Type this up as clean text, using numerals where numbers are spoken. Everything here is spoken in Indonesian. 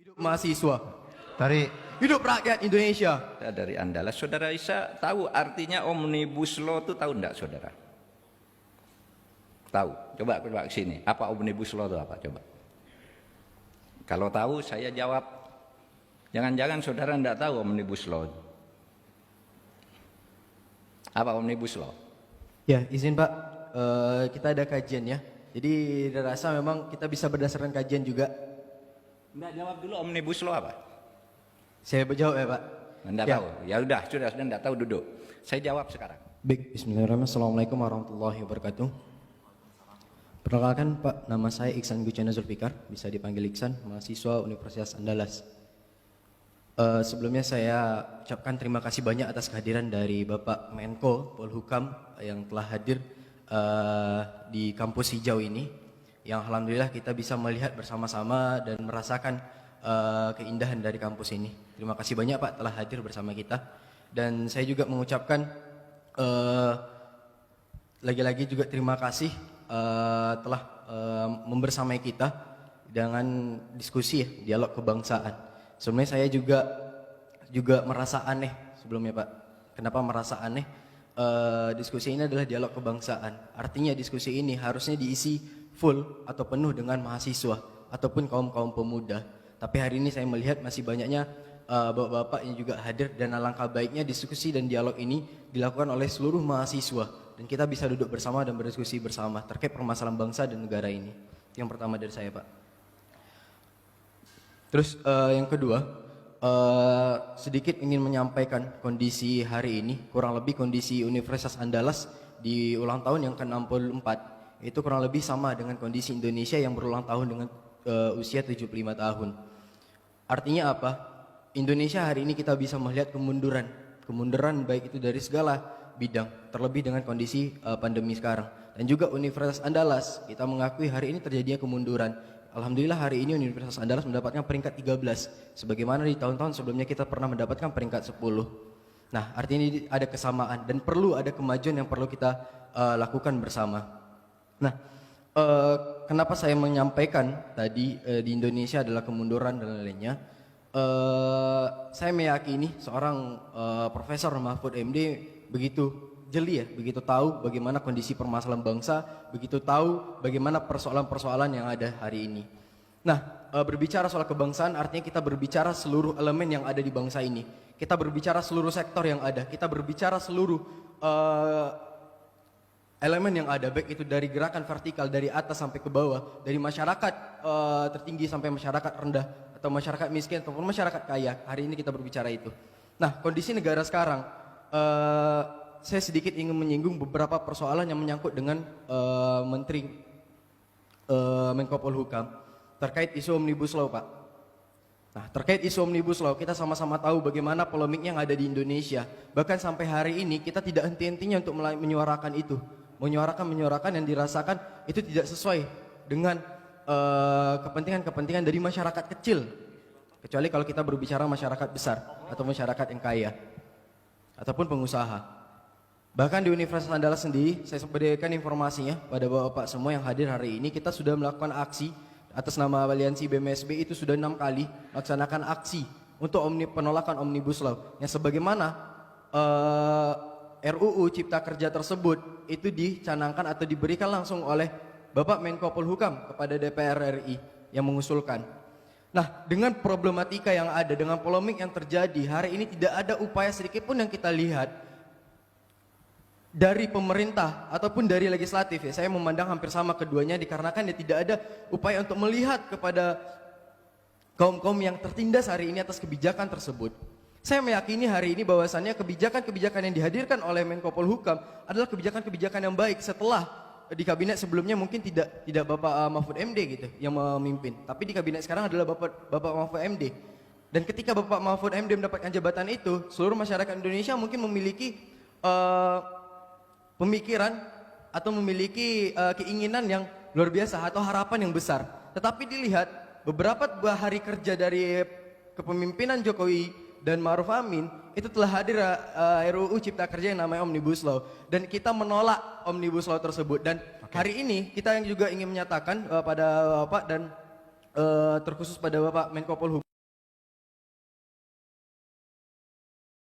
Hidup mahasiswa, Dari hidup rakyat Indonesia. Dari Andalas. Saudara Isa tahu artinya omnibus law itu tahu enggak saudara? Tahu? Coba ke sini. Apa omnibus law itu apa? Coba. Kalau tahu saya jawab. Jangan-jangan saudara enggak tahu omnibus law. Apa omnibus law? Ya, izin Pak, kita ada kajian ya. Jadi rasa memang kita bisa berdasarkan kajian juga. Enggak jawab dulu omnibus law apa? Saya berjawab ya Pak. Enggak Ya. tahu. Ya udah, sudah enggak tahu duduk. Saya jawab sekarang. Baik, bismillahirrahmanirrahim. Assalamualaikum warahmatullahi wabarakatuh. Perkenalkan Pak, nama saya Iksan Gucana Zulfikar, bisa dipanggil Iksan, mahasiswa Universitas Andalas. Sebelumnya saya ucapkan terima kasih banyak atas kehadiran dari Bapak Menko Polhukam yang telah hadir di kampus hijau ini, yang alhamdulillah kita bisa melihat bersama-sama dan merasakan keindahan dari kampus ini. Terima kasih banyak Pak telah hadir bersama kita. Dan saya juga mengucapkan lagi-lagi juga terima kasih telah membersamai kita dengan diskusi ya, dialog kebangsaan. Sebenarnya saya juga merasa aneh sebelumnya Pak. Kenapa merasa aneh? Diskusi ini adalah dialog kebangsaan. Artinya diskusi ini harusnya diisi full atau penuh dengan mahasiswa ataupun kaum-kaum pemuda. Tapi hari ini saya melihat masih banyaknya bapak-bapak yang juga hadir, dan alangkah baiknya diskusi dan dialog ini dilakukan oleh seluruh mahasiswa dan kita bisa duduk bersama dan berdiskusi bersama terkait permasalahan bangsa dan negara ini. Yang pertama dari saya Pak. Terus yang kedua, sedikit ingin menyampaikan kondisi hari ini, kurang lebih kondisi Universitas Andalas di ulang tahun yang ke-64 itu kurang lebih sama dengan kondisi Indonesia yang berulang tahun dengan usia 75 tahun. Artinya apa? Indonesia hari ini kita bisa melihat kemunduran baik itu dari segala bidang, terlebih dengan kondisi pandemi sekarang. Dan juga Universitas Andalas, kita mengakui hari ini terjadinya kemunduran. Alhamdulillah hari ini Universitas Andalas mendapatkan peringkat 13, sebagaimana di tahun-tahun sebelumnya kita pernah mendapatkan peringkat 10. Nah, artinya ini ada kesamaan dan perlu ada kemajuan yang perlu kita lakukan bersama. Nah, kenapa saya menyampaikan tadi di Indonesia adalah kemunduran dan lain-lainnya? Saya meyakini seorang Profesor Mahfud MD begitu jeli ya, begitu tahu bagaimana kondisi permasalahan bangsa, begitu tahu bagaimana persoalan-persoalan yang ada hari ini. Nah, berbicara soal kebangsaan artinya kita berbicara seluruh elemen yang ada di bangsa ini. Kita berbicara seluruh sektor yang ada, kita berbicara seluruh elemen yang ada, baik itu dari gerakan vertikal dari atas sampai ke bawah, dari masyarakat tertinggi sampai masyarakat rendah, atau masyarakat miskin ataupun masyarakat kaya. Hari ini kita berbicara itu. Nah, kondisi negara sekarang, saya sedikit ingin menyinggung beberapa persoalan yang menyangkut dengan Menteri Menko Polhukam terkait isu Omnibus Law Pak. Nah, terkait isu Omnibus Law, kita sama-sama tahu bagaimana polemiknya yang ada di Indonesia. Bahkan sampai hari ini kita tidak henti-hentinya untuk menyuarakan itu. Menyuarakan yang dirasakan itu tidak sesuai dengan kepentingan-kepentingan dari masyarakat kecil. Kecuali kalau kita berbicara masyarakat besar atau masyarakat yang kaya ataupun pengusaha. Bahkan di Universitas Andalas sendiri, saya berikan informasinya pada bapak-bapak semua yang hadir hari ini, kita sudah melakukan aksi atas nama Aliansi BMSB itu sudah 6 kali melaksanakan aksi untuk penolakan Omnibus Law yang sebagaimana RUU Cipta Kerja tersebut itu dicanangkan atau diberikan langsung oleh Bapak Menko Polhukam kepada DPR RI yang mengusulkan. Nah, dengan problematika yang ada, dengan polemik yang terjadi, hari ini tidak ada upaya sedikit pun yang kita lihat dari pemerintah ataupun dari legislatif ya. Saya memandang hampir sama keduanya dikarenakan ya tidak ada upaya untuk melihat kepada kaum-kaum yang tertindas hari ini atas kebijakan tersebut. Saya meyakini hari ini bahwasannya kebijakan-kebijakan yang dihadirkan oleh Menko Polhukam adalah kebijakan-kebijakan yang baik setelah di kabinet sebelumnya mungkin tidak Bapak Mahfud MD gitu yang memimpin, tapi di kabinet sekarang adalah Bapak Mahfud MD. Dan ketika Bapak Mahfud MD mendapatkan jabatan itu, seluruh masyarakat Indonesia mungkin memiliki pemikiran atau memiliki keinginan yang luar biasa atau harapan yang besar. Tetapi dilihat beberapa hari kerja dari kepemimpinan Jokowi dan Ma'ruf Amin itu telah hadir RUU Cipta Kerja yang namanya Omnibus Law, dan kita menolak Omnibus Law tersebut. Dan hari ini kita yang juga ingin menyatakan pada Bapak dan terkhusus pada Bapak Menko Polhukam